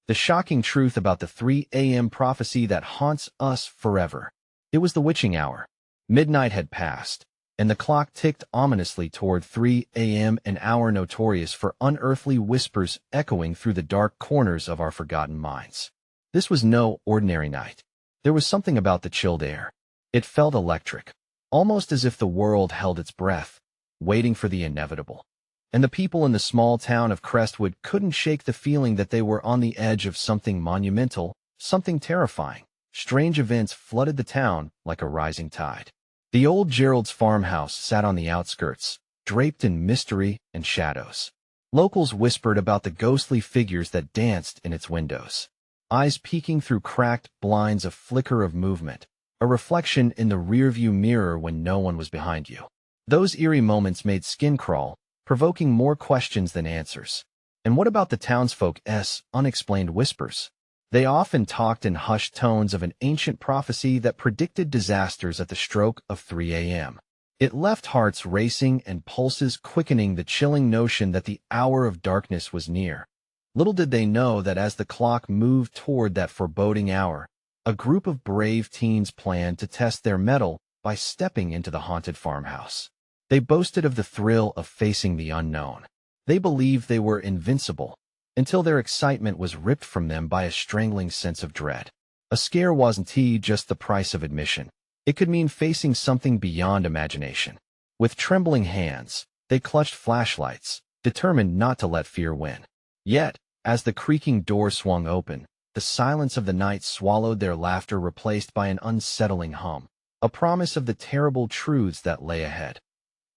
The shocking truth about the 3 a.m. prophecy that haunts us forever. It was the witching hour. Midnight had passed, and the clock ticked ominously toward 3 a.m., an hour notorious for unearthly whispers echoing through the dark corners of our forgotten minds. This was no ordinary night. There was something about the chilled air. It felt electric, almost as if the world held its breath, waiting for the inevitable. And the people in the small town of Crestwood couldn't shake the feeling that they were on the edge of something monumental, something terrifying. Strange events flooded the town like a rising tide. The old Gerald's farmhouse sat on the outskirts, draped in mystery and shadows. Locals whispered about the ghostly figures that danced in its windows. Eyes peeking through cracked blinds, a flicker of movement, a reflection in the rearview mirror when no one was behind you. Those eerie moments made skin crawl, provoking more questions than answers. And what about the townsfolk's unexplained whispers? They often talked in hushed tones of an ancient prophecy that predicted disasters at the stroke of 3 a.m. It left hearts racing and pulses quickening, the chilling notion that the hour of darkness was near. Little did they know that as the clock moved toward that foreboding hour, a group of brave teens planned to test their mettle by stepping into the haunted farmhouse. They boasted of the thrill of facing the unknown. They believed they were invincible, until their excitement was ripped from them by a strangling sense of dread. A scare wasn't just the price of admission. It could mean facing something beyond imagination. With trembling hands, they clutched flashlights, determined not to let fear win. Yet, as the creaking door swung open, the silence of the night swallowed their laughter, replaced by an unsettling hum, a promise of the terrible truths that lay ahead.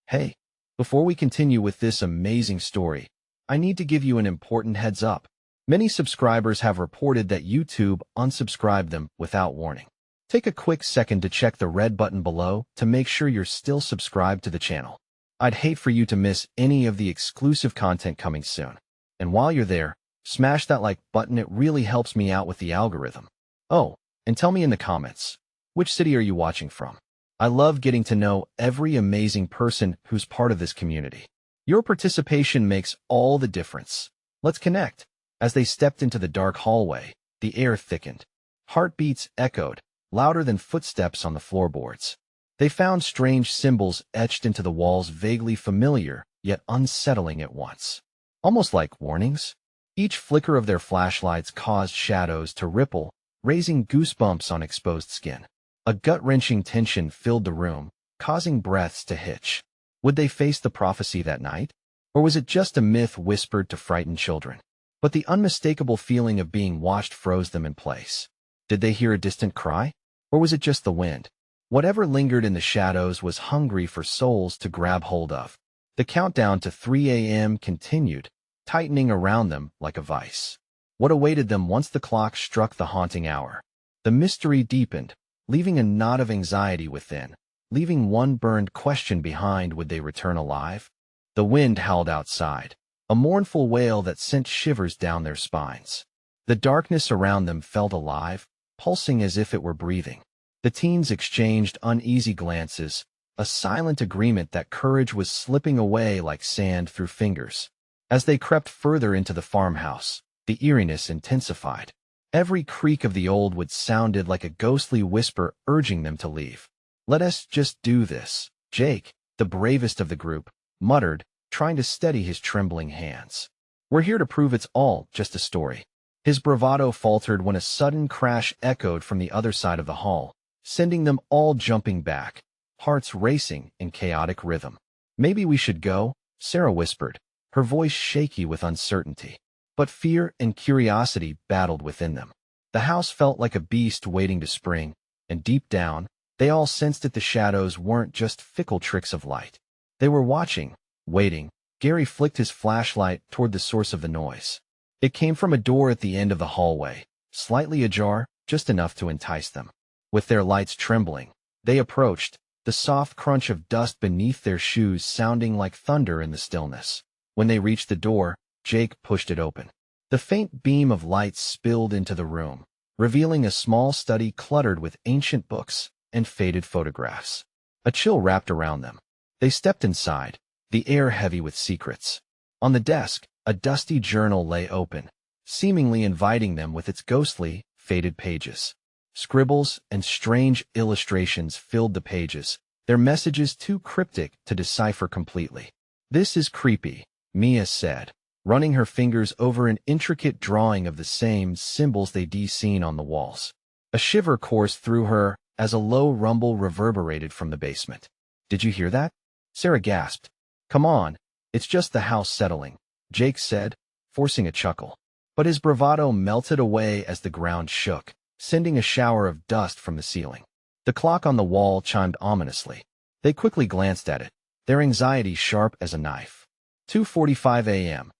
Hey, before we continue with this amazing story, I need to give you an important heads up. Many subscribers have reported that YouTube unsubscribed them without warning. Take a quick second to check the red button below to make sure you're still subscribed to the channel. I'd hate for you to miss any of the exclusive content coming soon. And while you're there, smash that like button. It really helps me out with the algorithm. Oh, and tell me in the comments, which city are you watching from? I love getting to know every amazing person who's part of this community. Your participation makes all the difference. Let's connect. As they stepped into the dark hallway, the air thickened. Heartbeats echoed, louder than footsteps on the floorboards. They found strange symbols etched into the walls, vaguely familiar, yet unsettling at once. Almost like warnings. Each flicker of their flashlights caused shadows to ripple, raising goosebumps on exposed skin. A gut-wrenching tension filled the room, causing breaths to hitch. Would they face the prophecy that night? Or was it just a myth whispered to frighten children? But the unmistakable feeling of being watched froze them in place. Did they hear a distant cry? Or was it just the wind? Whatever lingered in the shadows was hungry for souls to grab hold of. The countdown to 3 a.m. continued, tightening around them like a vice. What awaited them once the clock struck the haunting hour? The mystery deepened, leaving a knot of anxiety within, leaving one burned question behind: would they return alive? The wind howled outside, a mournful wail that sent shivers down their spines. The darkness around them felt alive, pulsing as if it were breathing. The teens exchanged uneasy glances, a silent agreement that courage was slipping away like sand through fingers. As they crept further into the farmhouse, the eeriness intensified. Every creak of the old wood sounded like a ghostly whisper urging them to leave. "Let us just do this," Jake, the bravest of the group, muttered, trying to steady his trembling hands. "We're here to prove it's all just a story." His bravado faltered when a sudden crash echoed from the other side of the hall, sending them all jumping back, hearts racing in chaotic rhythm. "Maybe we should go," Sarah whispered, her voice shaky with uncertainty. But fear and curiosity battled within them. The house felt like a beast waiting to spring, and deep down, they all sensed that the shadows weren't just fickle tricks of light. They were watching, waiting. Gary flicked his flashlight toward the source of the noise. It came from a door at the end of the hallway, slightly ajar, just enough to entice them. With their lights trembling, they approached, the soft crunch of dust beneath their shoes sounding like thunder in the stillness. When they reached the door, Jake pushed it open. The faint beam of light spilled into the room, revealing a small study cluttered with ancient books and faded photographs. A chill wrapped around them. They stepped inside, the air heavy with secrets. On the desk, a dusty journal lay open, seemingly inviting them with its ghostly, faded pages. Scribbles and strange illustrations filled the pages, their messages too cryptic to decipher completely. "This is creepy," Mia said, running her fingers over an intricate drawing of the same symbols they'd seen on the walls. A shiver coursed through her as a low rumble reverberated from the basement. "Did you hear that?" Sarah gasped. "Come on, it's just the house settling," Jake said, forcing a chuckle. But his bravado melted away as the ground shook, sending a shower of dust from the ceiling. The clock on the wall chimed ominously. They quickly glanced at it, their anxiety sharp as a knife. 2:45 a.m.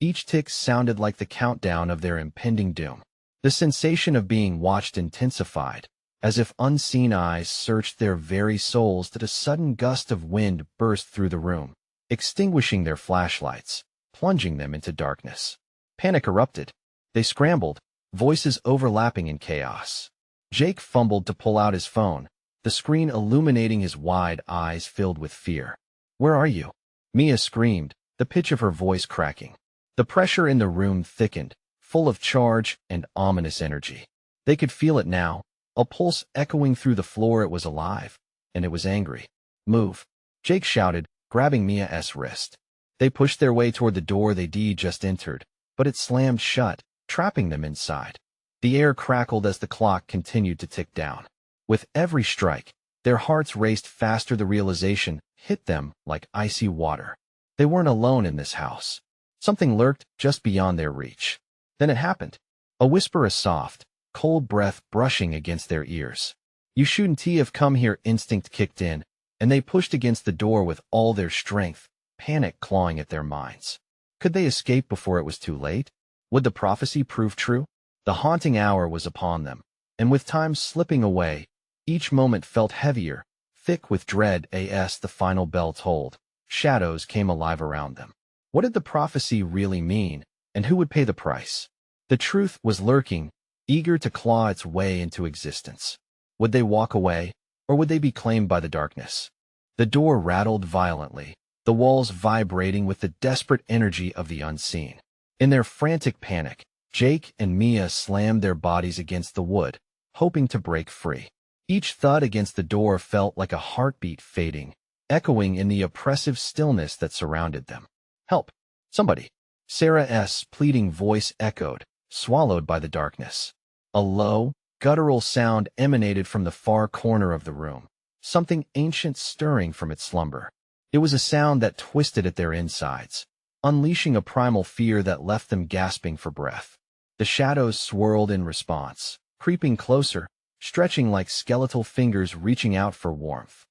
Each tick sounded like the countdown of their impending doom. The sensation of being watched intensified, as if unseen eyes searched their very souls that a sudden gust of wind burst through the room, extinguishing their flashlights, plunging them into darkness. Panic erupted. They scrambled, voices overlapping in chaos. Jake fumbled to pull out his phone, the screen illuminating his wide eyes filled with fear. "Where are you?" Mia screamed, the pitch of her voice cracking. The pressure in the room thickened, full of charge and ominous energy. They could feel it now, a pulse echoing through the floor. It was alive, and it was angry. "Move," Jake shouted, grabbing Mia's wrist. They pushed their way toward the door they'd just entered, but it slammed shut, trapping them inside. The air crackled as the clock continued to tick down. With every strike, their hearts raced faster. The realization hit them like icy water. They weren't alone in this house. Something lurked just beyond their reach. Then it happened. A whisper, a soft, cold breath brushing against their ears. "You shouldn't have come here." Instinct kicked in, and they pushed against the door with all their strength, panic clawing at their minds. Could they escape before it was too late? Would the prophecy prove true? The haunting hour was upon them, and with time slipping away, each moment felt heavier, thick with dread. As the final bell tolled, shadows came alive around them. What did the prophecy really mean, and who would pay the price? The truth was lurking, eager to claw its way into existence. Would they walk away, or would they be claimed by the darkness? The door rattled violently, the walls vibrating with the desperate energy of the unseen. In their frantic panic, Jake and Mia slammed their bodies against the wood, hoping to break free. Each thud against the door felt like a heartbeat fading, echoing in the oppressive stillness that surrounded them. "Help! Somebody!" Sarah's pleading voice echoed, swallowed by the darkness. A low, guttural sound emanated from the far corner of the room, something ancient stirring from its slumber. It was a sound that twisted at their insides, unleashing a primal fear that left them gasping for breath. The shadows swirled in response, creeping closer, stretching like skeletal fingers reaching out for warmth.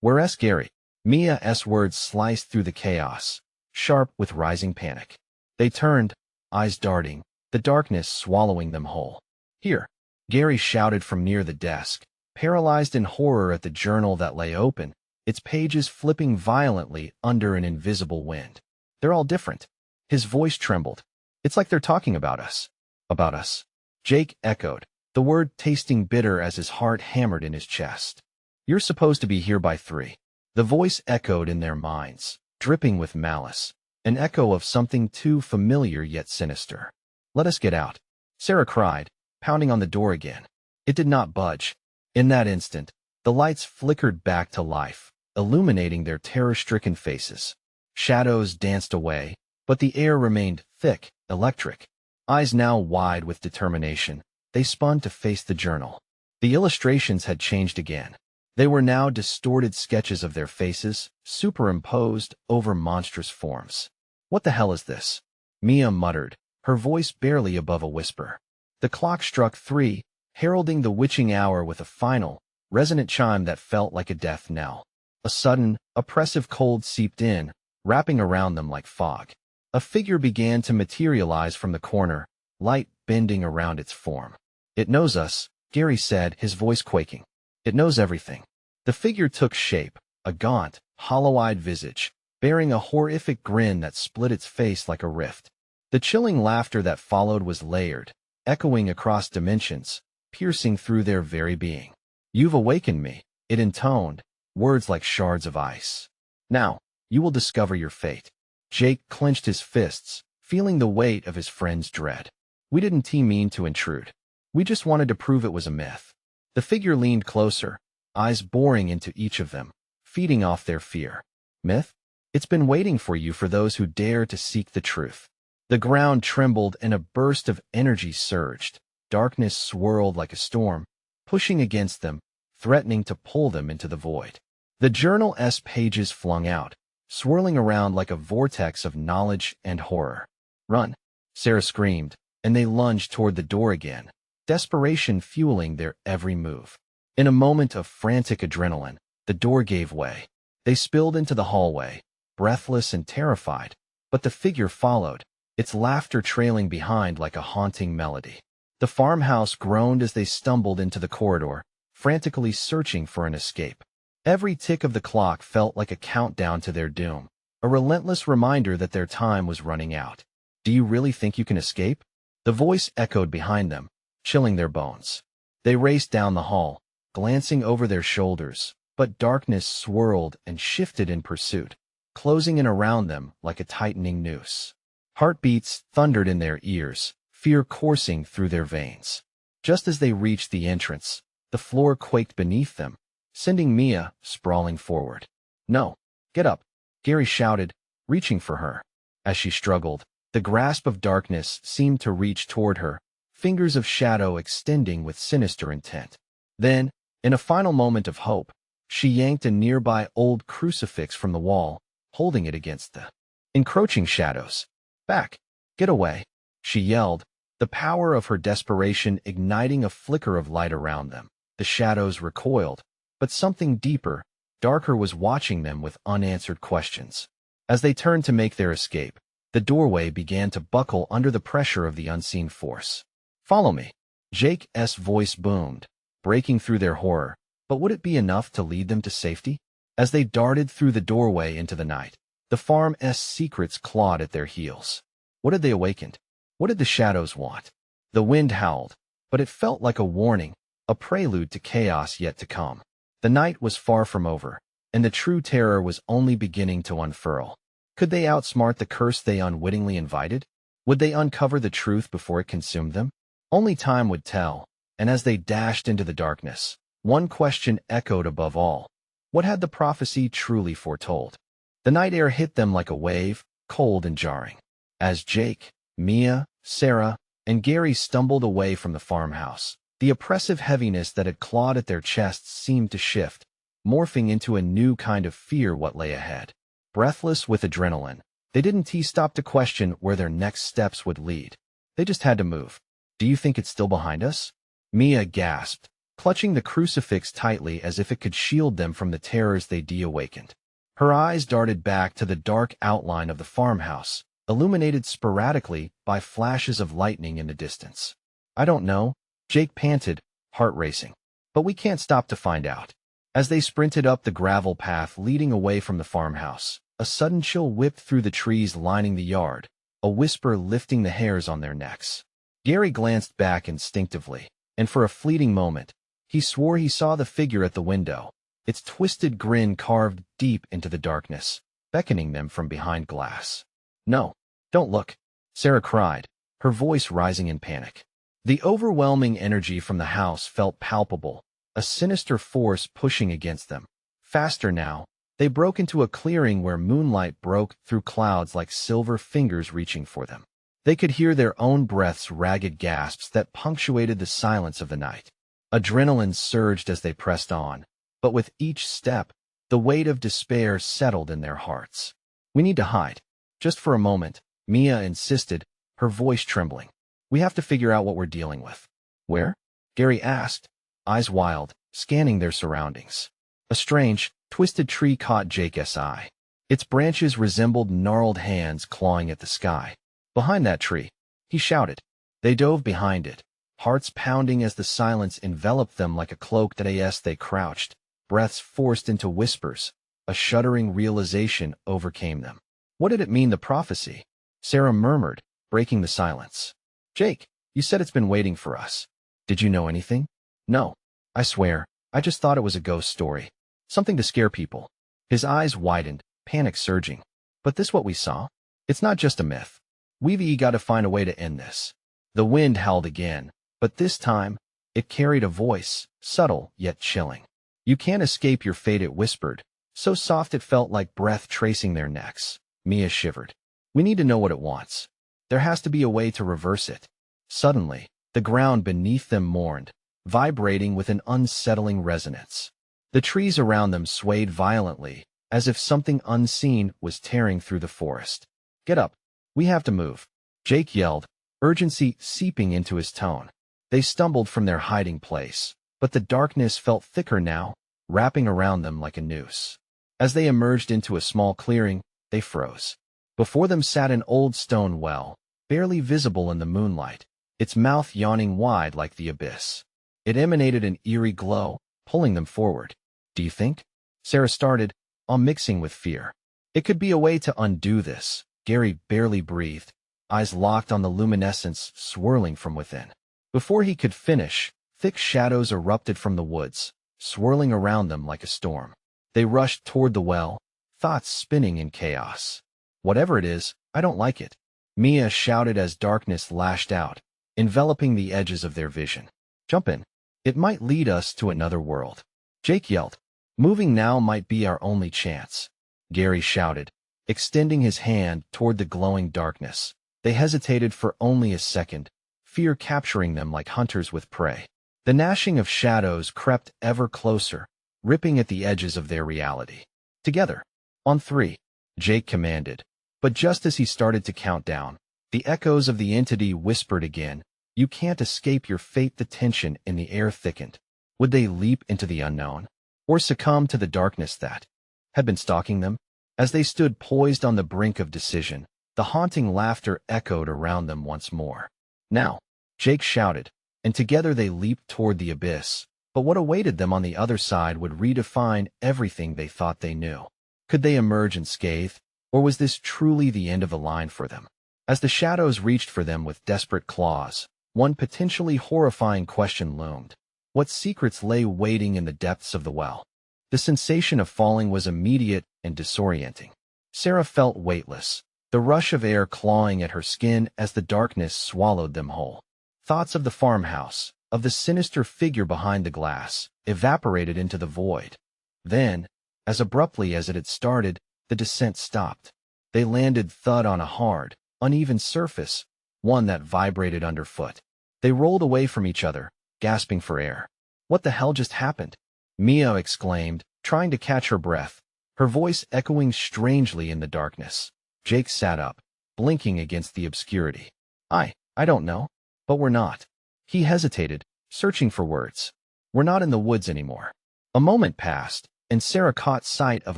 "Where's Gary?" Mia's words sliced through the chaos, sharp with rising panic. They turned, eyes darting, the darkness swallowing them whole. "Here," Gary shouted from near the desk, paralyzed in horror at the journal that lay open, its pages flipping violently under an invisible wind. "They're all different." His voice trembled. "It's like they're talking about us." "About us," Jake echoed, the word tasting bitter as his heart hammered in his chest. "You're supposed to be here by 3. The voice echoed in their minds, dripping with malice, an echo of something too familiar yet sinister. "Let us get out," Sarah cried, pounding on the door again. It did not budge. In that instant, the lights flickered back to life, illuminating their terror-stricken faces. Shadows danced away, but the air remained thick, electric. Eyes now wide with determination, they spun to face the journal. The illustrations had changed again. They were now distorted sketches of their faces, superimposed over monstrous forms. "What the hell is this?" Mia muttered, her voice barely above a whisper. The clock struck 3, heralding the witching hour with a final, resonant chime that felt like a death knell. A sudden, oppressive cold seeped in, wrapping around them like fog. A figure began to materialize from the corner, light bending around its form. "It knows us," Gary said, his voice quaking. "It knows everything." The figure took shape, a gaunt, hollow-eyed visage, bearing a horrific grin that split its face like a rift. The chilling laughter that followed was layered, echoing across dimensions, piercing through their very being. "You've awakened me," it intoned, words like shards of ice. "Now, you will discover your fate." Jake clenched his fists, feeling the weight of his friend's dread. We didn't mean to intrude. We just wanted to prove it was a myth. The figure leaned closer, eyes boring into each of them, feeding off their fear. Myth? It's been waiting for you for those who dare to seek the truth. The ground trembled and a burst of energy surged. Darkness swirled like a storm, pushing against them, threatening to pull them into the void. The journal's pages flung out, swirling around like a vortex of knowledge and horror. Run! Sarah screamed, and they lunged toward the door again, desperation fueling their every move. In a moment of frantic adrenaline, the door gave way. They spilled into the hallway, breathless and terrified, but the figure followed, its laughter trailing behind like a haunting melody. The farmhouse groaned as they stumbled into the corridor, frantically searching for an escape. Every tick of the clock felt like a countdown to their doom, a relentless reminder that their time was running out. Do you really think you can escape? The voice echoed behind them, chilling their bones. They raced down the hall, glancing over their shoulders, but darkness swirled and shifted in pursuit, closing in around them like a tightening noose. Heartbeats thundered in their ears, fear coursing through their veins. Just as they reached the entrance, the floor quaked beneath them, sending Mia sprawling forward. No, get up, Gary shouted, reaching for her. As she struggled, the grasp of darkness seemed to reach toward her, fingers of shadow extending with sinister intent. Then, in a final moment of hope, she yanked a nearby old crucifix from the wall, holding it against the encroaching shadows. Back! Get away! She yelled, the power of her desperation igniting a flicker of light around them. The shadows recoiled, but something deeper, darker was watching them with unanswered questions. As they turned to make their escape, the doorway began to buckle under the pressure of the unseen force. Follow me, Jake's voice boomed, breaking through their horror, but would it be enough to lead them to safety? As they darted through the doorway into the night, the farm's secrets clawed at their heels. What had they awakened? What did the shadows want? The wind howled, but it felt like a warning, a prelude to chaos yet to come. The night was far from over, and the true terror was only beginning to unfurl. Could they outsmart the curse they unwittingly invited? Would they uncover the truth before it consumed them? Only time would tell, and as they dashed into the darkness, one question echoed above all. What had the prophecy truly foretold? The night air hit them like a wave, cold and jarring. As Jake, Mia, Sarah, and Gary stumbled away from the farmhouse, the oppressive heaviness that had clawed at their chests seemed to shift, morphing into a new kind of fear what lay ahead. Breathless with adrenaline, they didn't stop to question where their next steps would lead. They just had to move. Do you think it's still behind us? Mia gasped, clutching the crucifix tightly as if it could shield them from the terrors they awakened. Her eyes darted back to the dark outline of the farmhouse, illuminated sporadically by flashes of lightning in the distance. I don't know, Jake panted, heart racing. But we can't stop to find out. As they sprinted up the gravel path leading away from the farmhouse, a sudden chill whipped through the trees lining the yard, a whisper lifting the hairs on their necks. Gary glanced back instinctively, and for a fleeting moment, he swore he saw the figure at the window, its twisted grin carved deep into the darkness, beckoning them from behind glass. No, don't look, Sarah cried, her voice rising in panic. The overwhelming energy from the house felt palpable, a sinister force pushing against them. Faster now, they broke into a clearing where moonlight broke through clouds like silver fingers reaching for them. They could hear their own breaths, ragged gasps that punctuated the silence of the night. Adrenaline surged as they pressed on, but with each step, the weight of despair settled in their hearts. We need to hide. Just for a moment, Mia insisted, her voice trembling. We have to figure out what we're dealing with. Where? Gary asked, eyes wild, scanning their surroundings. A strange, twisted tree caught Jake's eye. Its branches resembled gnarled hands clawing at the sky. Behind that tree, he shouted. They dove behind it, hearts pounding as the silence enveloped them like a cloak. As they crouched, breaths forced into whispers, a shuddering realization overcame them. What did it mean, the prophecy? Sarah murmured, breaking the silence. Jake, you said it's been waiting for us. Did you know anything? No, I swear, I just thought it was a ghost story. Something to scare people. His eyes widened, panic surging. But this what we saw? It's not just a myth. We've got to find a way to end this. The wind howled again, but this time, it carried a voice, subtle yet chilling. "You can't escape your fate," it whispered, so soft it felt like breath tracing their necks. Mia shivered. "We need to know what it wants. There has to be a way to reverse it." Suddenly, the ground beneath them mourned, vibrating with an unsettling resonance. The trees around them swayed violently, as if something unseen was tearing through the forest. "Get up. We have to move," Jake yelled, urgency seeping into his tone. They stumbled from their hiding place, but the darkness felt thicker now, wrapping around them like a noose. As they emerged into a small clearing, they froze. Before them sat an old stone well, barely visible in the moonlight, its mouth yawning wide like the abyss. It emanated an eerie glow, pulling them forward. "Do you think?" Sarah started, all mixing with fear. "It could be a way to undo this," Gary barely breathed, eyes locked on the luminescence swirling from within. Before he could finish, thick shadows erupted from the woods, swirling around them like a storm. They rushed toward the well, thoughts spinning in chaos. "Whatever it is, I don't like it," Mia shouted as darkness lashed out, enveloping the edges of their vision. "Jump in. It might lead us to another world," Jake yelled. "Moving now might be our only chance," Gary shouted, extending his hand toward the glowing darkness. They hesitated for only a second, fear capturing them like hunters with prey. The gnashing of shadows crept ever closer, ripping at the edges of their reality. "Together. On 3, Jake commanded. But just as he started to count down, the echoes of the entity whispered again, "You can't escape your fate." The tension in the air thickened. Would they leap into the unknown, or succumb to the darkness that had been stalking them? As they stood poised on the brink of decision, the haunting laughter echoed around them once more. "Now," Jake shouted, and together they leaped toward the abyss. But what awaited them on the other side would redefine everything they thought they knew. Could they emerge unscathed, or was this truly the end of the line for them? As the shadows reached for them with desperate claws, one potentially horrifying question loomed. What secrets lay waiting in the depths of the well? The sensation of falling was immediate and disorienting. Sarah felt weightless, the rush of air clawing at her skin as the darkness swallowed them whole. Thoughts of the farmhouse, of the sinister figure behind the glass, evaporated into the void. Then, as abruptly as it had started, the descent stopped. They landed thud on a hard, uneven surface, one that vibrated underfoot. They rolled away from each other, gasping for air. "What the hell just happened?" Mia exclaimed, trying to catch her breath, her voice echoing strangely in the darkness. Jake sat up, blinking against the obscurity. I don't know. But we're not." He hesitated, searching for words. "We're not in the woods anymore." A moment passed, and Sarah caught sight of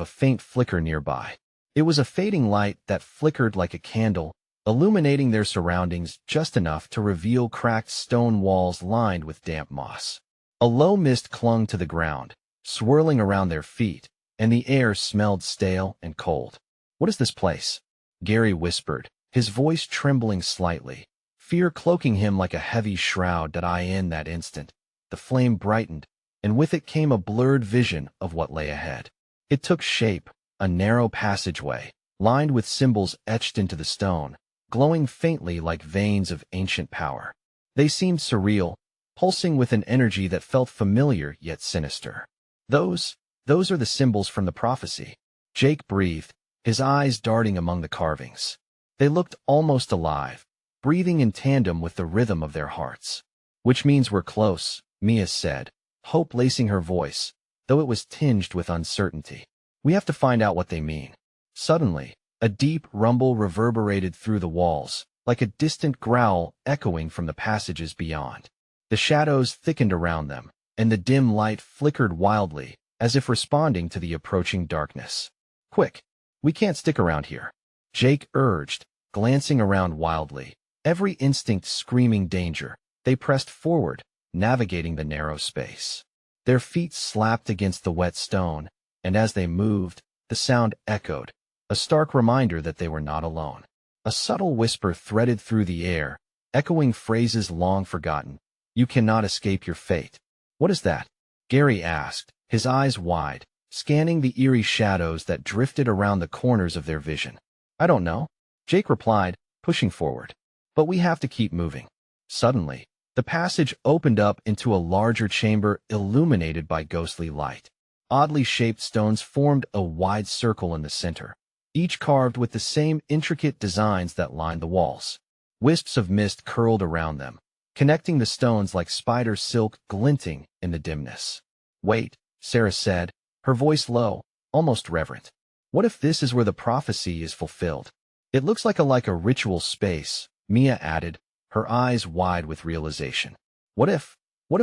a faint flicker nearby. It was a fading light that flickered like a candle, illuminating their surroundings just enough to reveal cracked stone walls lined with damp moss. A low mist clung to the ground, swirling around their feet, and the air smelled stale and cold. "What is this place?" Gary whispered, his voice trembling slightly, fear cloaking him like a heavy shroud. In that instant, the flame brightened, and with it came a blurred vision of what lay ahead. It took shape, a narrow passageway, lined with symbols etched into the stone, glowing faintly like veins of ancient power. They seemed surreal, pulsing with an energy that felt familiar yet sinister. Those are the symbols from the prophecy," Jake breathed, his eyes darting among the carvings. They looked almost alive, breathing in tandem with the rhythm of their hearts. "Which means we're close," Mia said, hope lacing her voice, though it was tinged with uncertainty. "We have to find out what they mean." Suddenly, a deep rumble reverberated through the walls, like a distant growl echoing from the passages beyond. The shadows thickened around them, and the dim light flickered wildly, as if responding to the approaching darkness. "Quick! We can't stick around here," Jake urged, glancing around wildly, every instinct screaming danger. They pressed forward, navigating the narrow space. Their feet slapped against the wet stone, and as they moved, the sound echoed, a stark reminder that they were not alone. A subtle whisper threaded through the air, echoing phrases long forgotten. "You cannot escape your fate." "What is that?" Gary asked, his eyes wide, scanning the eerie shadows that drifted around the corners of their vision. "I don't know," Jake replied, pushing forward. "But we have to keep moving." Suddenly, the passage opened up into a larger chamber illuminated by ghostly light. Oddly shaped stones formed a wide circle in the center, each carved with the same intricate designs that lined the walls. Wisps of mist curled around them, connecting the stones like spider silk glinting in the dimness. "Wait," Sarah said, her voice low, almost reverent. "What if this is where the prophecy is fulfilled? It looks like a ritual space," Mia added, her eyes wide with realization. What if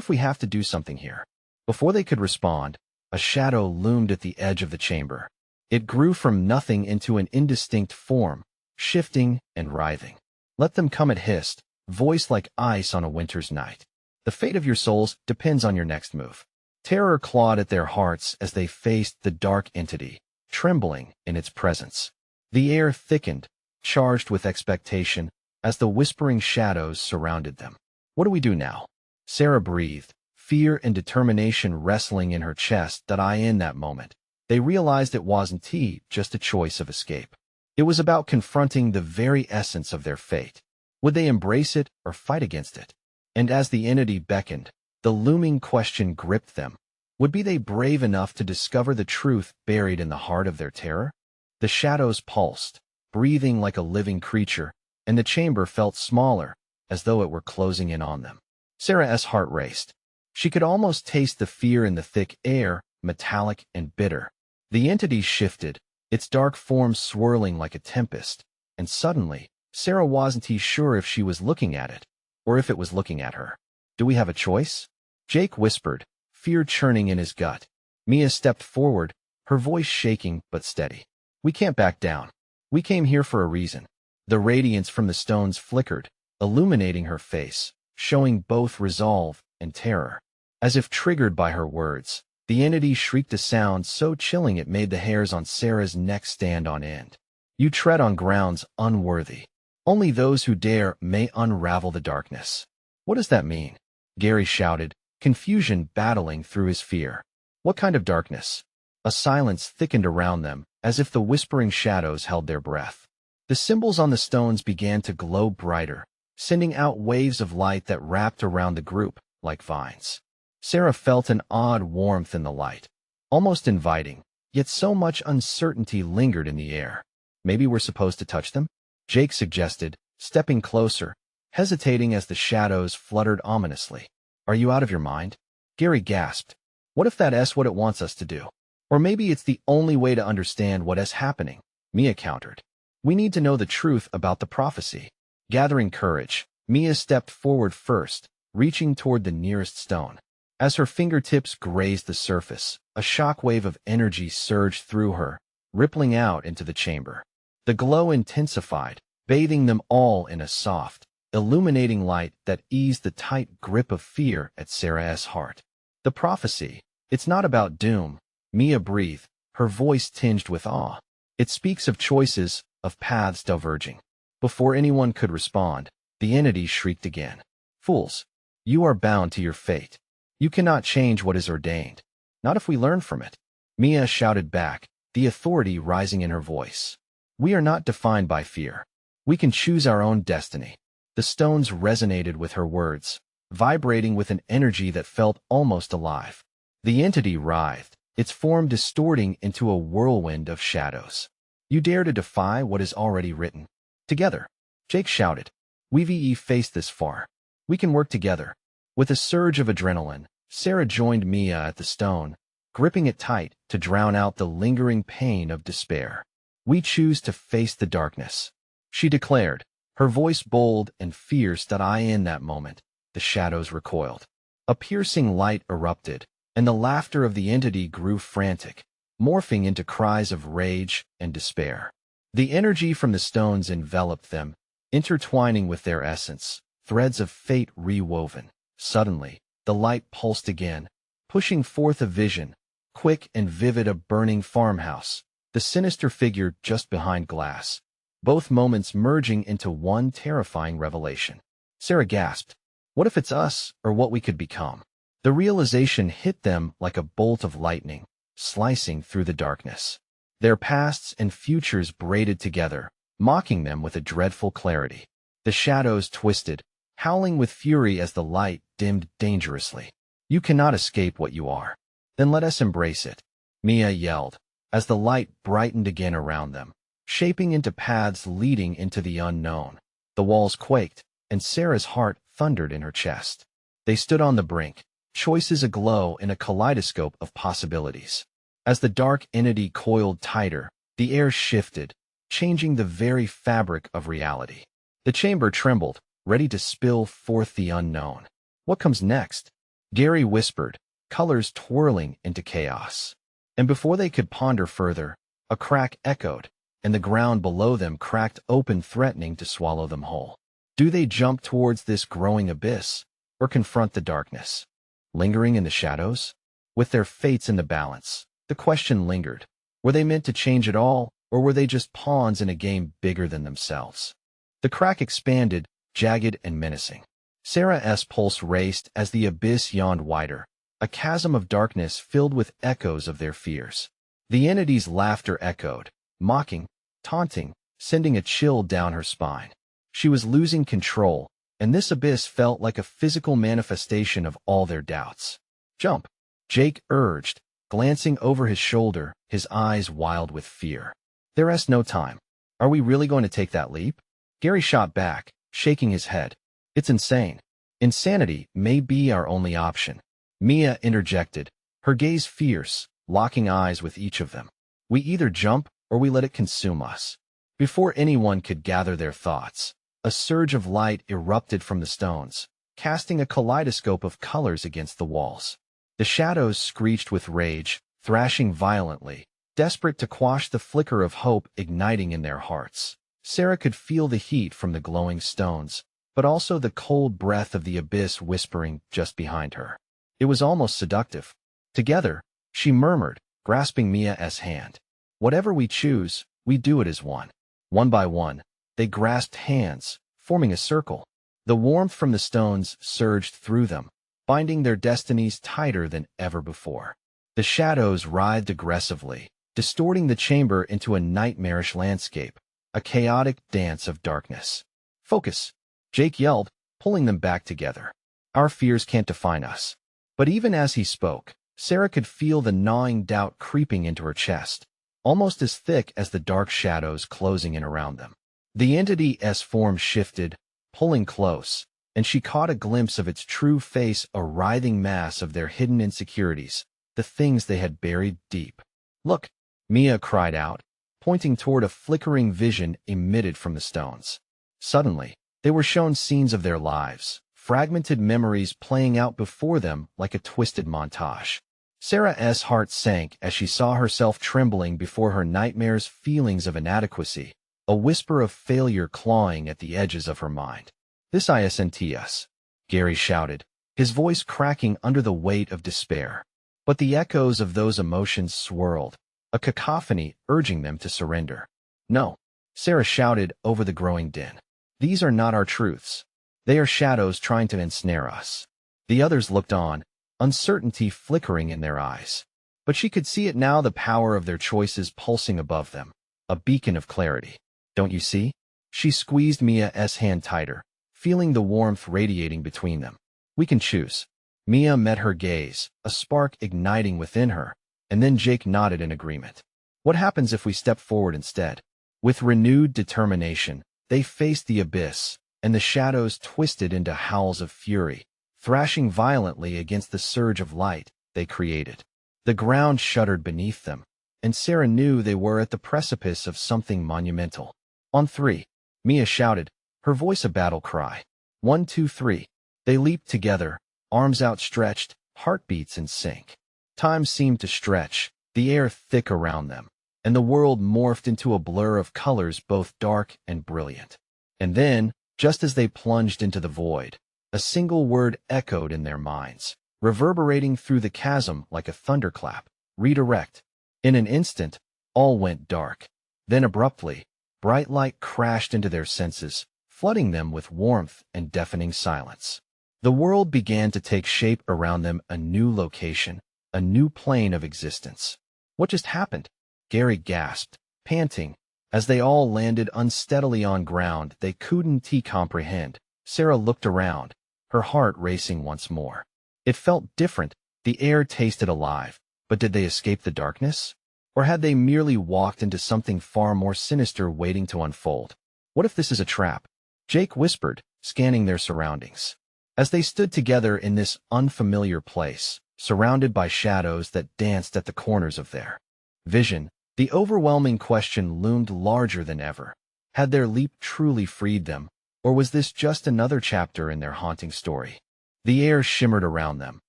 we have to do something here?" Before they could respond, a shadow loomed at the edge of the chamber. It grew from nothing into an indistinct form, shifting and writhing. "Let them come," it hissed, voice like ice on a winter's night. "The fate of your souls depends on your next move." Terror clawed at their hearts as they faced the dark entity, trembling in its presence. The air thickened, charged with expectation, as the whispering shadows surrounded them. "What do we do now?" Sarah breathed, fear and determination wrestling in her chest. In that moment, they realized it wasn't just a choice of escape. It was about confronting the very essence of their fate. Would they embrace it or fight against it? And as the entity beckoned, the looming question gripped them. Would they be brave enough to discover the truth buried in the heart of their terror? The shadows pulsed, breathing like a living creature, and the chamber felt smaller, as though it were closing in on them. Sarah's heart raced. She could almost taste the fear in the thick air, metallic and bitter. The entity shifted, its dark form swirling like a tempest, and suddenly, Sarah wasn't sure if she was looking at it, or if it was looking at her. "Do we have a choice?" Jake whispered, fear churning in his gut. Mia stepped forward, her voice shaking but steady. "We can't back down. We came here for a reason." The radiance from the stones flickered, illuminating her face, showing both resolve and terror. As if triggered by her words, the entity shrieked a sound so chilling it made the hairs on Sarah's neck stand on end. "You tread on grounds unworthy. Only those who dare may unravel the darkness." "What does that mean?" Gary shouted, confusion battling through his fear. "What kind of darkness?" A silence thickened around them, as if the whispering shadows held their breath. The symbols on the stones began to glow brighter, sending out waves of light that wrapped around the group like vines. Sarah felt an odd warmth in the light, almost inviting, yet so much uncertainty lingered in the air. "Maybe we're supposed to touch them?" Jake suggested, stepping closer, hesitating as the shadows fluttered ominously. "Are you out of your mind?" Gary gasped. "What if that's what it wants us to do? Or maybe it's the only way to understand what is happening," Mia countered. "We need to know the truth about the prophecy." Gathering courage, Mia stepped forward first, reaching toward the nearest stone. As her fingertips grazed the surface, a shockwave of energy surged through her, rippling out into the chamber. The glow intensified, bathing them all in a soft, illuminating light that eased the tight grip of fear at Sarah's heart. "The prophecy, it's not about doom," Mia breathed, her voice tinged with awe. "It speaks of choices, of paths diverging." Before anyone could respond, the entity shrieked again. "Fools, you are bound to your fate. You cannot change what is ordained. Not if we learn from it." Mia shouted back, the authority rising in her voice. "We are not defined by fear. We can choose our own destiny." The stones resonated with her words, vibrating with an energy that felt almost alive. The entity writhed, its form distorting into a whirlwind of shadows. "You dare to defy what is already written?" "Together," Jake shouted. "We've faced this far. We can work together." With a surge of adrenaline, Sarah joined Mia at the stone, gripping it tight to drown out the lingering pain of despair. "We choose to face the darkness," she declared, her voice bold and fierce. In that moment, the shadows recoiled. A piercing light erupted, and the laughter of the entity grew frantic, morphing into cries of rage and despair. The energy from the stones enveloped them, intertwining with their essence, threads of fate rewoven. Suddenly, the light pulsed again, pushing forth a vision, quick and vivid, a burning farmhouse, the sinister figure just behind glass, both moments merging into one terrifying revelation. Sarah gasped. What if it's us, or what we could become? The realization hit them like a bolt of lightning, slicing through the darkness. Their pasts and futures braided together, mocking them with a dreadful clarity. The shadows twisted, howling with fury as the light dimmed dangerously. "You cannot escape what you are. Then let us embrace it," Mia yelled, as the light brightened again around them, shaping into paths leading into the unknown. The walls quaked, and Sarah's heart thundered in her chest. They stood on the brink, choices aglow in a kaleidoscope of possibilities. As the dark entity coiled tighter, the air shifted, changing the very fabric of reality. The chamber trembled, ready to spill forth the unknown. "What comes next?" Gary whispered, colors twirling into chaos. And before they could ponder further, a crack echoed, and the ground below them cracked open, threatening to swallow them whole. Do they jump towards this growing abyss, or confront the darkness? Lingering in the shadows? With their fates in the balance, the question lingered. Were they meant to change it all, or were they just pawns in a game bigger than themselves? The crack expanded, jagged and menacing. Sarah's pulse raced as the abyss yawned wider, a chasm of darkness filled with echoes of their fears. The entity's laughter echoed, mocking, taunting, sending a chill down her spine. She was losing control, and this abyss felt like a physical manifestation of all their doubts. "Jump," Jake urged, glancing over his shoulder, his eyes wild with fear. "There's no time. Are we really going to take that leap?" Gary shot back, shaking his head. "It's insane. Insanity may be our only option." Mia interjected, her gaze fierce, locking eyes with each of them. "We either jump or we let it consume us." Before anyone could gather their thoughts, a surge of light erupted from the stones, casting a kaleidoscope of colors against the walls. The shadows screeched with rage, thrashing violently, desperate to quash the flicker of hope igniting in their hearts. Sarah could feel the heat from the glowing stones, but also the cold breath of the abyss whispering just behind her. It was almost seductive. "Together," she murmured, grasping Mia's hand. "Whatever we choose, we do it as one." One by one, they grasped hands, forming a circle. The warmth from the stones surged through them, binding their destinies tighter than ever before. The shadows writhed aggressively, distorting the chamber into a nightmarish landscape, a chaotic dance of darkness. "Focus," Jake yelled, pulling them back together. "Our fears can't define us." But even as he spoke, Sarah could feel the gnawing doubt creeping into her chest, almost as thick as the dark shadows closing in around them. The entity's form shifted, pulling close, and she caught a glimpse of its true face, a writhing mass of their hidden insecurities, the things they had buried deep. "Look," Mia cried out, pointing toward a flickering vision emitted from the stones. Suddenly, they were shown scenes of their lives, fragmented memories playing out before them like a twisted montage. Sarah's heart sank as she saw herself trembling before her nightmares, feelings of inadequacy, a whisper of failure clawing at the edges of her mind. "This isn't us," Gary shouted, his voice cracking under the weight of despair. But the echoes of those emotions swirled, a cacophony urging them to surrender. "No," Sarah shouted over the growing din. "These are not our truths. They are shadows trying to ensnare us." The others looked on, uncertainty flickering in their eyes. But she could see it now, the power of their choices pulsing above them, a beacon of clarity. "Don't you see?" She squeezed Mia's hand tighter, feeling the warmth radiating between them. "We can choose." Mia met her gaze, a spark igniting within her, and then Jake nodded in agreement. "What happens if we step forward instead?" With renewed determination, they faced the abyss, and the shadows twisted into howls of fury, thrashing violently against the surge of light they created. The ground shuddered beneath them, and Sarah knew they were at the precipice of something monumental. "On three," Mia shouted, her voice a battle cry. 1, 2, 3. They leaped together, arms outstretched, heartbeats in sync. Time seemed to stretch, the air thick around them, and the world morphed into a blur of colors both dark and brilliant. And then, just as they plunged into the void, a single word echoed in their minds, reverberating through the chasm like a thunderclap: redirect. In an instant, all went dark. Then abruptly, bright light crashed into their senses, flooding them with warmth and deafening silence. The world began to take shape around them, a new location, a new plane of existence. "What just happened?" Gary gasped, panting, as they all landed unsteadily on ground they couldn't comprehend, Sarah looked around, her heart racing once more. It felt different. The air tasted alive. But did they escape the darkness? Or had they merely walked into something far more sinister waiting to unfold? What if this is a trap? Jake whispered, scanning their surroundings. As they stood together in this unfamiliar place, surrounded by shadows that danced at the corners of their vision, the overwhelming question loomed larger than ever. Had their leap truly freed them, or was this just another chapter in their haunting story? The air shimmered around them,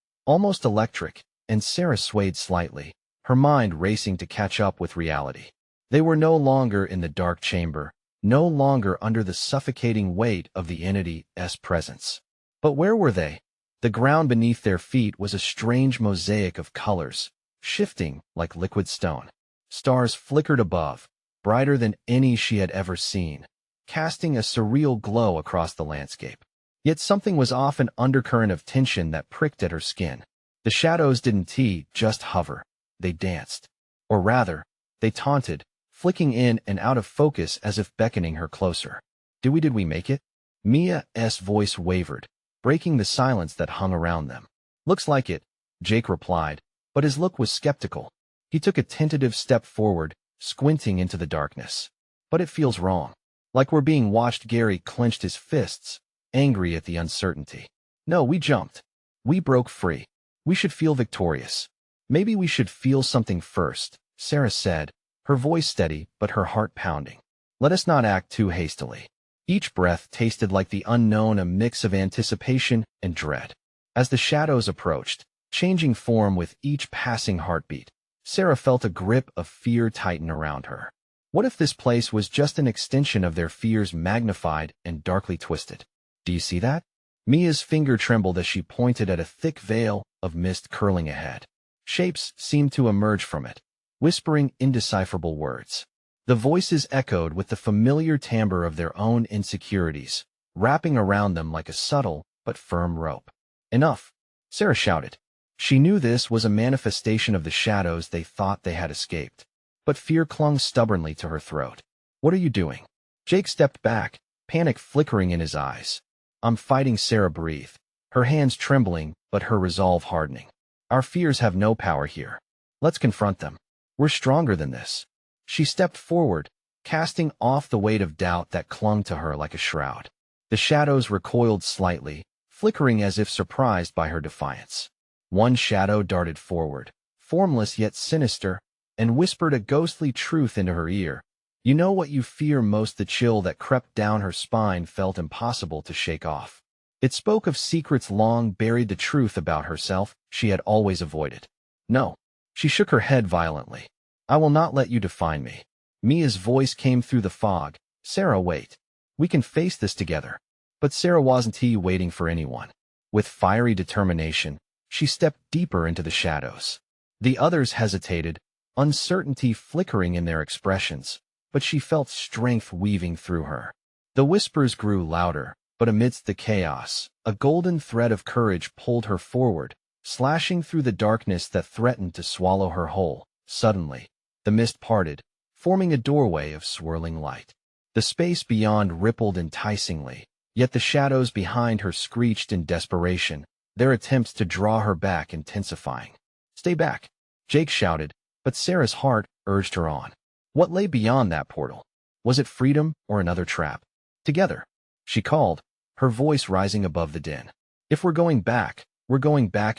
almost electric, and Sarah swayed slightly, her mind racing to catch up with reality. They were no longer in the dark chamber, no longer under the suffocating weight of the entity's presence. But where were they? The ground beneath their feet was a strange mosaic of colors, shifting like liquid stone. Stars flickered above, brighter than any she had ever seen, casting a surreal glow across the landscape. Yet something was off, an undercurrent of tension that pricked at her skin. The shadows didn't just hover. They danced. Or rather, they taunted, flicking in and out of focus as if beckoning her closer. Did we make it? Mia's voice wavered, breaking the silence that hung around them. Looks like it, Jake replied, but his look was skeptical. He took a tentative step forward, squinting into the darkness. But it feels wrong. Like we're being watched. Gary clenched his fists, angry at the uncertainty. No, we jumped. We broke free. We should feel victorious. Maybe we should feel something first, Sarah said, her voice steady but her heart pounding. Let us not act too hastily. Each breath tasted like the unknown, a mix of anticipation and dread. As the shadows approached, changing form with each passing heartbeat, Sarah felt a grip of fear tighten around her. What if this place was just an extension of their fears, magnified and darkly twisted? Do you see that? Mia's finger trembled as she pointed at a thick veil of mist curling ahead. Shapes seemed to emerge from it, whispering indecipherable words. The voices echoed with the familiar timbre of their own insecurities, wrapping around them like a subtle but firm rope. Enough, Sarah shouted. She knew this was a manifestation of the shadows they thought they had escaped, but fear clung stubbornly to her throat. What are you doing? Jake stepped back, panic flickering in his eyes. I'm fighting, Sarah breathed, her hands trembling but her resolve hardening. Our fears have no power here. Let's confront them. We're stronger than this. She stepped forward, casting off the weight of doubt that clung to her like a shroud. The shadows recoiled slightly, flickering as if surprised by her defiance. One shadow darted forward, formless yet sinister, and whispered a ghostly truth into her ear. You know what you fear most? The chill that crept down her spine felt impossible to shake off. It spoke of secrets long buried, the truth about herself she had always avoided. No. She shook her head violently. I will not let you define me. Mia's voice came through the fog. Sarah, wait. We can face this together. But Sarah wasn't waiting for anyone. With fiery determination, she stepped deeper into the shadows. The others hesitated, uncertainty flickering in their expressions, but she felt strength weaving through her. The whispers grew louder, but amidst the chaos, a golden thread of courage pulled her forward, slashing through the darkness that threatened to swallow her whole. Suddenly, the mist parted, forming a doorway of swirling light. The space beyond rippled enticingly, yet the shadows behind her screeched in desperation, their attempts to draw her back intensifying. Stay back, Jake shouted, but Sarah's heart urged her on. What lay beyond that portal? Was it freedom or another trap? Together, she called, her voice rising above the din. If we're going back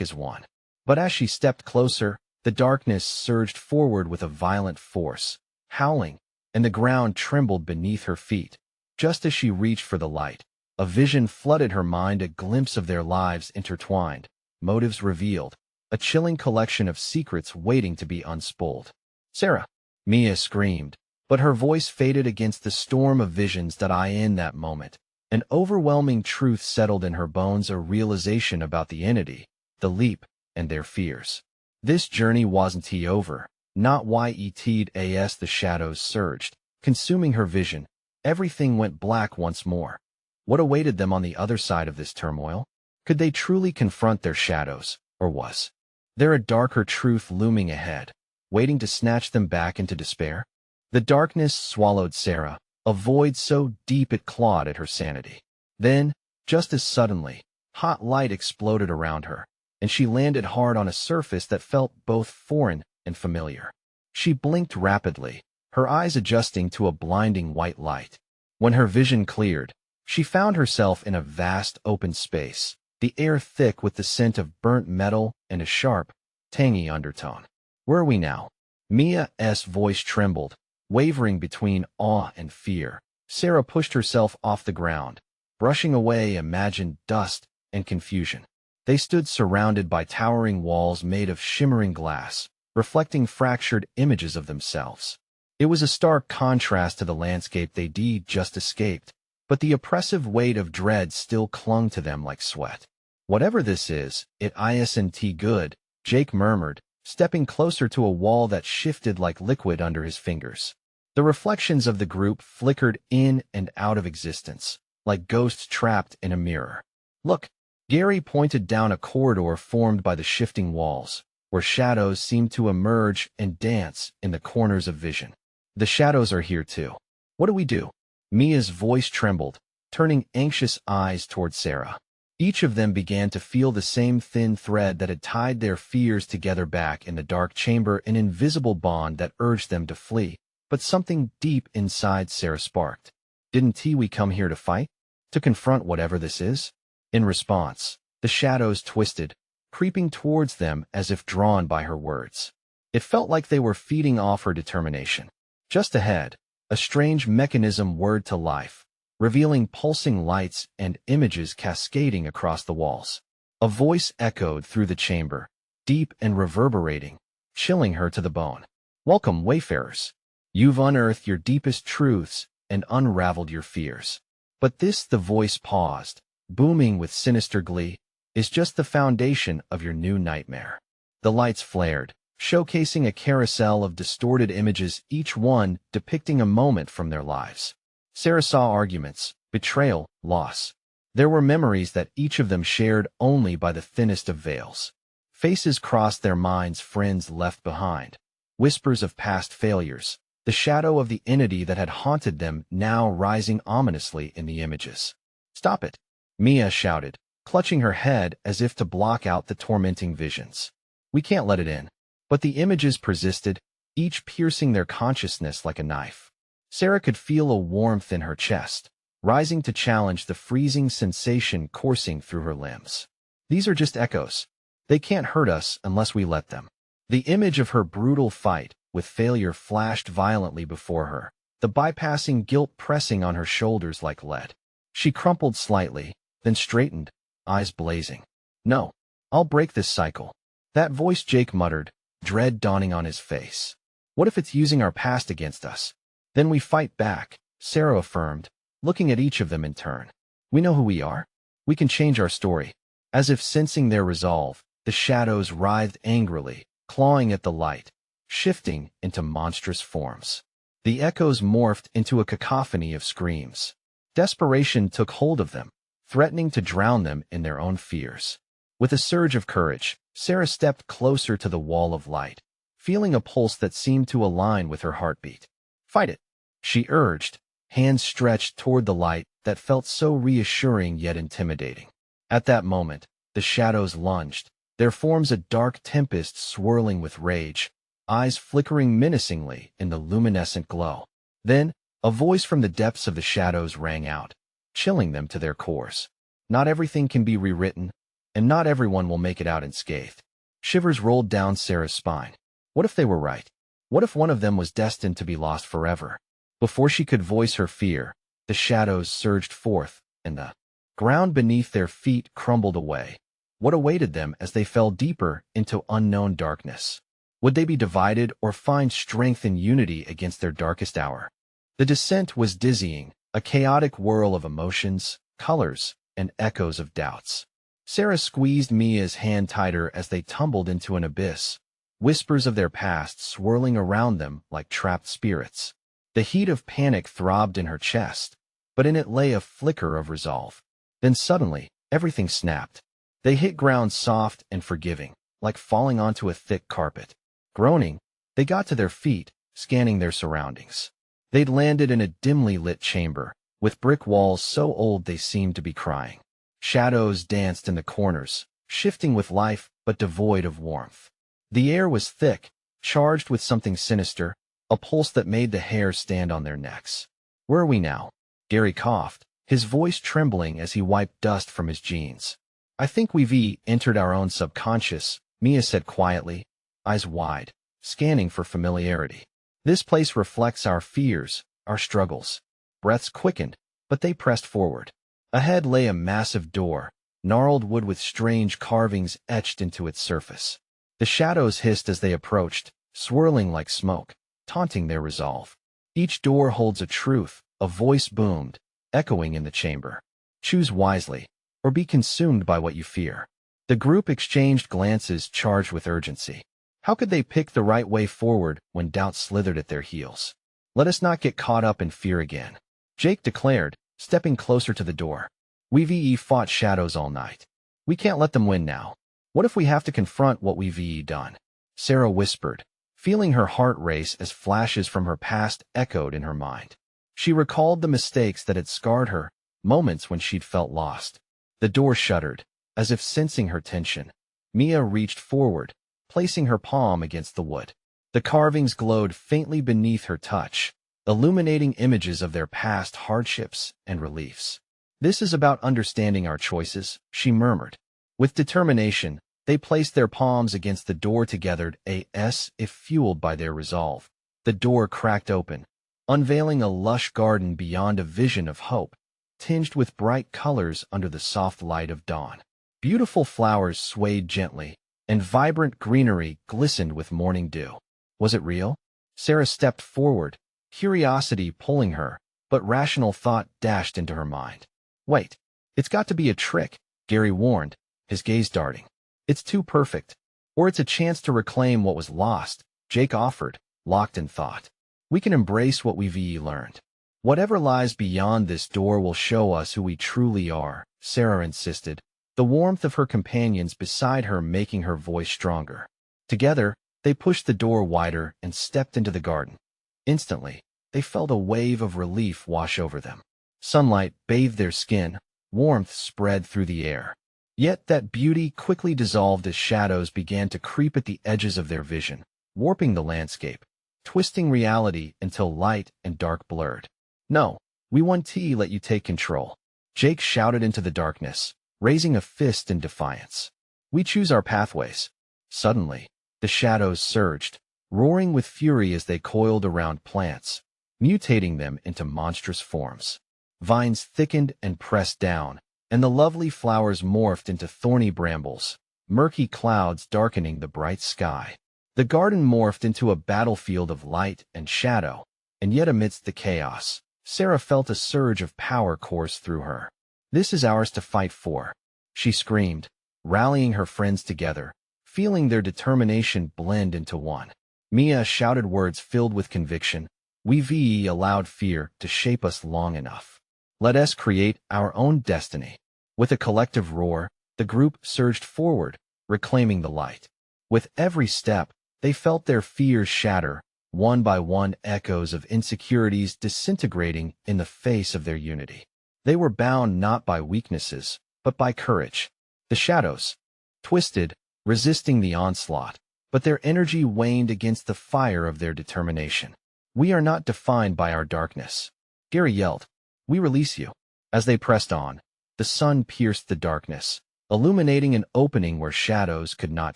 as one. But as she stepped closer, the darkness surged forward with a violent force, howling, and the ground trembled beneath her feet. Just as she reached for the light, a vision flooded her mind, a glimpse of their lives intertwined, motives revealed, a chilling collection of secrets waiting to be unspooled. Sarah, Mia screamed, but her voice faded against the storm of visions that in that moment. An overwhelming truth settled in her bones, a realization about the entity, the leap, and their fears. This journey wasn't over, not as the shadows surged, consuming her vision. Everything went black once more. What awaited them on the other side of this turmoil? Could they truly confront their shadows, or was there a darker truth looming ahead, waiting to snatch them back into despair? The darkness swallowed Sarah, a void so deep it clawed at her sanity. Then, Just as suddenly, hot light exploded around her, and she landed hard on a surface that felt both foreign and familiar. She blinked rapidly, her eyes adjusting to a blinding white light. When her vision cleared, she found herself in a vast open space, the air thick with the scent of burnt metal and a sharp, tangy undertone. Where are we now? Mia's voice trembled, wavering between awe and fear. Sarah pushed herself off the ground, brushing away imagined dust and confusion. They stood surrounded by towering walls made of shimmering glass, reflecting fractured images of themselves. It was a stark contrast to the landscape they'd just escaped, but the oppressive weight of dread still clung to them like sweat. Whatever this is, it isn't good, Jake murmured, stepping closer to a wall that shifted like liquid under his fingers. The reflections of the group flickered in and out of existence, like ghosts trapped in a mirror. Look, Gary pointed down a corridor formed by the shifting walls, where shadows seemed to emerge and dance in the corners of vision. The shadows are here too. What do we do? Mia's voice trembled, turning anxious eyes toward Sarah. Each of them began to feel the same thin thread that had tied their fears together back in the dark chamber, an invisible bond that urged them to flee. But something deep inside Sarah sparked. Didn't we come here to fight? To confront whatever this is? In response, the shadows twisted, creeping towards them as if drawn by her words. It felt like they were feeding off her determination. Just ahead, a strange mechanism whirred to life, revealing pulsing lights and images cascading across the walls. A voice echoed through the chamber, deep and reverberating, chilling her to the bone. Welcome, wayfarers. You've unearthed your deepest truths and unraveled your fears. But this, the voice paused, booming with sinister glee, is just the foundation of your new nightmare. The lights flared, showcasing a carousel of distorted images, each one depicting a moment from their lives. Sarah saw arguments, betrayal, loss. There were memories that each of them shared only by the thinnest of veils. Faces crossed their minds, friends left behind. Whispers of past failures, the shadow of the entity that had haunted them now rising ominously in the images. Stop it, Mia shouted, clutching her head as if to block out the tormenting visions. We can't let it in. But the images persisted, each piercing their consciousness like a knife. Sarah could feel a warmth in her chest, rising to challenge the freezing sensation coursing through her limbs. These are just echoes. They can't hurt us unless we let them. The image of her brutal fight with failure flashed violently before her, the bypassing guilt pressing on her shoulders like lead. She crumpled slightly, then straightened, eyes blazing. No, I'll break this cycle. That voice, Jake muttered, dread dawning on his face. What if it's using our past against us? Then we fight back, Sarah affirmed, looking at each of them in turn. We know who we are. We can change our story. As if sensing their resolve, the shadows writhed angrily, clawing at the light, shifting into monstrous forms. The echoes morphed into a cacophony of screams. Desperation took hold of them, threatening to drown them in their own fears. With a surge of courage, Sarah stepped closer to the wall of light, feeling a pulse that seemed to align with her heartbeat. Fight it, she urged, hands stretched toward the light that felt so reassuring yet intimidating. At that moment, the shadows lunged, their forms a dark tempest swirling with rage, eyes flickering menacingly in the luminescent glow. Then, a voice from the depths of the shadows rang out, chilling them to their cores. Not everything can be rewritten, and not everyone will make it out unscathed. Shivers rolled down Sarah's spine. What if they were right? What if one of them was destined to be lost forever? Before she could voice her fear, the shadows surged forth, and the ground beneath their feet crumbled away. What awaited them as they fell deeper into unknown darkness? Would they be divided or find strength and unity against their darkest hour? The descent was dizzying, a chaotic whirl of emotions, colors, and echoes of doubts. Sarah squeezed Mia's hand tighter as they tumbled into an abyss, whispers of their past swirling around them like trapped spirits. The heat of panic throbbed in her chest, but in it lay a flicker of resolve. Then suddenly, everything snapped. They hit ground soft and forgiving, like falling onto a thick carpet. Groaning, they got to their feet, scanning their surroundings. They'd landed in a dimly lit chamber, with brick walls so old they seemed to be crying. Shadows danced in the corners, shifting with life but devoid of warmth. The air was thick, charged with something sinister, a pulse that made the hair stand on their necks. "Where are we now?" Gary coughed, his voice trembling as he wiped dust from his jeans. "I think we've entered our own subconscious," Mia said quietly, eyes wide, scanning for familiarity. "This place reflects our fears, our struggles." Breaths quickened, but they pressed forward. Ahead lay a massive door, gnarled wood with strange carvings etched into its surface. The shadows hissed as they approached, swirling like smoke, taunting their resolve. "Each door holds a truth," a voice boomed, echoing in the chamber. "Choose wisely, or be consumed by what you fear." The group exchanged glances charged with urgency. How could they pick the right way forward when doubt slithered at their heels? "Let us not get caught up in fear again," Jake declared, stepping closer to the door. "We've fought shadows all night. We can't let them win now. What if we have to confront what we've done?" Sarah whispered, feeling her heart race as flashes from her past echoed in her mind. She recalled the mistakes that had scarred her, moments when she'd felt lost. The door shuddered, as if sensing her tension. Mia reached forward, placing her palm against the wood. The carvings glowed faintly beneath her touch, illuminating images of their past hardships and reliefs. "This is about understanding our choices," she murmured. With determination, they placed their palms against the door together, as if fueled by their resolve. The door cracked open, unveiling a lush garden beyond a vision of hope, tinged with bright colors under the soft light of dawn. Beautiful flowers swayed gently, and vibrant greenery glistened with morning dew. Was it real? Sarah stepped forward, curiosity pulling her, but rational thought dashed into her mind. "Wait, it's got to be a trick," Gary warned, his gaze darting. "It's too perfect. Or it's a chance to reclaim what was lost," Jake offered, locked in thought. "We can embrace what we've learned. Whatever lies beyond this door will show us who we truly are," Sarah insisted, the warmth of her companions beside her making her voice stronger. Together, they pushed the door wider and stepped into the garden. Instantly, they felt a wave of relief wash over them. Sunlight bathed their skin, warmth spread through the air. Yet that beauty quickly dissolved as shadows began to creep at the edges of their vision, warping the landscape, twisting reality until light and dark blurred. "No, we won't let you take control," Jake shouted into the darkness, raising a fist in defiance. "We choose our pathways." Suddenly, the shadows surged, roaring with fury as they coiled around plants, mutating them into monstrous forms. Vines thickened and pressed down, and the lovely flowers morphed into thorny brambles, murky clouds darkening the bright sky. The garden morphed into a battlefield of light and shadow, and yet amidst the chaos, Sarah felt a surge of power course through her. "This is ours to fight for," she screamed, rallying her friends together, feeling their determination blend into one. Mia shouted words filled with conviction. "We've allowed fear to shape us long enough. Let us create our own destiny." With a collective roar, the group surged forward, reclaiming the light. With every step, they felt their fears shatter, one by one, echoes of insecurities disintegrating in the face of their unity. They were bound not by weaknesses, but by courage. The shadows twisted, resisting the onslaught, but their energy waned against the fire of their determination. "We are not defined by our darkness," Gary yelled. "We release you." As they pressed on, the sun pierced the darkness, illuminating an opening where shadows could not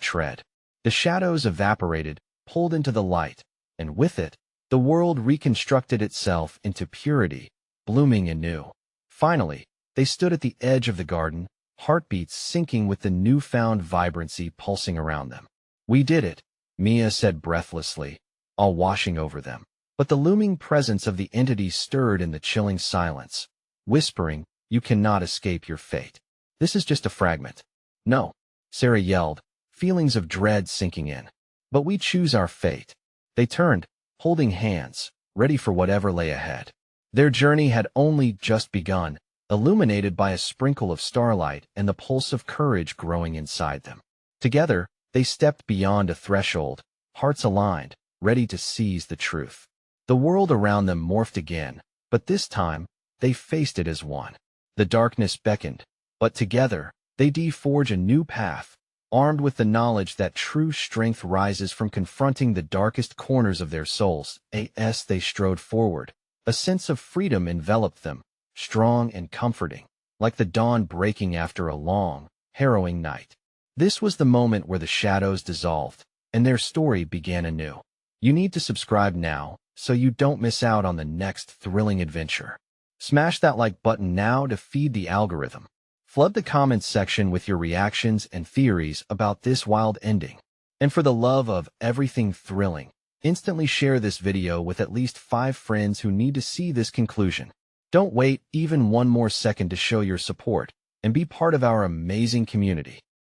tread. The shadows evaporated, pulled into the light, and with it, the world reconstructed itself into purity, blooming anew. Finally, they stood at the edge of the garden, heartbeats syncing with the newfound vibrancy pulsing around them. "We did it," Mia said breathlessly, all washing over them. But the looming presence of the entity stirred in the chilling silence, whispering, "You cannot escape your fate. This is just a fragment." "No," Sarah yelled, feelings of dread sinking in. "But we choose our fate." They turned, holding hands, ready for whatever lay ahead. Their journey had only just begun, illuminated by a sprinkle of starlight and the pulse of courage growing inside them. Together, they stepped beyond a threshold, hearts aligned, ready to seize the truth. The world around them morphed again, but this time, they faced it as one. The darkness beckoned, But together, they forge a new path, armed with the knowledge that true strength rises from confronting the darkest corners of their souls. As they strode forward, a sense of freedom enveloped them, strong and comforting, like the dawn breaking after a long, harrowing night. This was the moment where the shadows dissolved, and their story began anew. You need to subscribe now, so you don't miss out on the next thrilling adventure. Smash that like button now to feed the algorithm. Flood the comments section with your reactions and theories about this wild ending. And for the love of everything thrilling, instantly share this video with at least 5 friends who need to see this conclusion. Don't wait even one more second to show your support and be part of our amazing community.